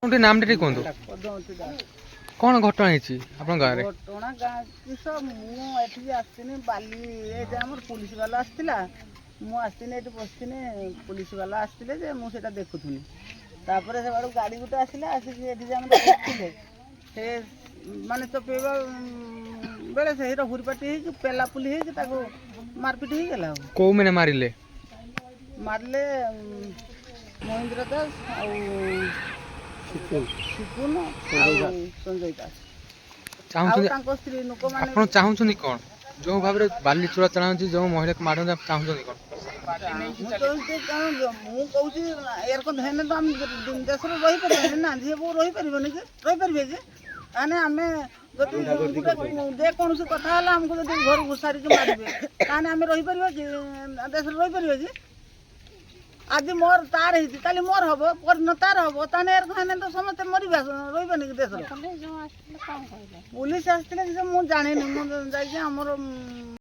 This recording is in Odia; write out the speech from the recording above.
ଗୋଟେ ନାମଟା ଟିକେ କୁହନ୍ତୁ। କଣ ଘଟଣା ହେଇଛି ଆପଣଙ୍କ ଗାଁରେ? ଘଟଣା ଗାଁ କିସ ମୁଁ ଏଠିକି ଆସିନି ବାଲି ଏ ଯେ ଆମର ପୁଲିସ ବାଲା ଆସିଥିଲା। ମୁଁ ଆସିନି ଏଠି ବସିଥିନି ପୁଲିସ ବାଲା ଆସିଥିଲେ ଯେ ମୁଁ ସେଇଟା ଦେଖୁଥିଲି। ତାପରେ ସେ ବାଡ଼ୁ ଗାଡ଼ି ଗୋଟେ ଆସିଲା ଆସିକି ଏଠି ଯେ ଆମର ବସିଥିଲେ ସେ ମାନେ ଚପେଇବା ବେଳେ ସେଇର ହୁରିପାଟି ହେଇକି ପେଲାପୁଲି ହେଇକି ତାକୁ ମାରପିଟ ହେଇଗଲା। ଆଉ କୋଉମାନେ ମାରିଲେ? ମାରିଲେ ମହେନ୍ଦ୍ର ଦାସ ଆଉ ସିପୁନ ଆଉ ସଞ୍ଜୟ ଦାସ ଆଉ ଚାହୁଁଛନ୍ତି ତାଙ୍କ ସ୍ତ୍ରୀ ଲୋକମାନେ ଆପଣ ଚାହୁଁଛନ୍ତି କଣ? ଯୋଉ ଭାବରେ ବାଲି ଚୋରା ଚାଲାଉଛି ଯୋଉ ମହିଳାକୁ ମାରନ୍ତି ଆପଣ ଚାହୁଁଛନ୍ତି କଣ? ମୁଁ କହୁଛି ଏରକ ହେନେ ତ ଆମେ ଦେଶରେ ରହିପାରିବାନି ନା। ଝିଅ ବୋଉ ରହିପାରିବନି କି ରହିପାରିବେ କି? ତାହେଲେ ଆମେ ଯଦି ଯେକୌଣସି କଥା ହେଲା ଆମକୁ ଯଦି ଘରୁ ଘୁଷାରିକି ମାରିବେ ତାହେଲେ ଆମେ ରହିପାରିବା କି ଦେଶରେ ରହିପାରିବା କି? ଆଜି ମୋର ତାର ହେଇଛି କାଲି ମୋର ହବ ପରଦିନ ତାର ହବ ତାହେଲେ ଏରକ ହେନେ ତ ସମସ୍ତେ ମରିବା ରହିବେନି କି ଦେଶରେ? ପୁଲିସ ଆସିଥିଲେ ଯେ ମୁଁ ଜାଣିନି ମୁଁ ଯାଇକି ଆମର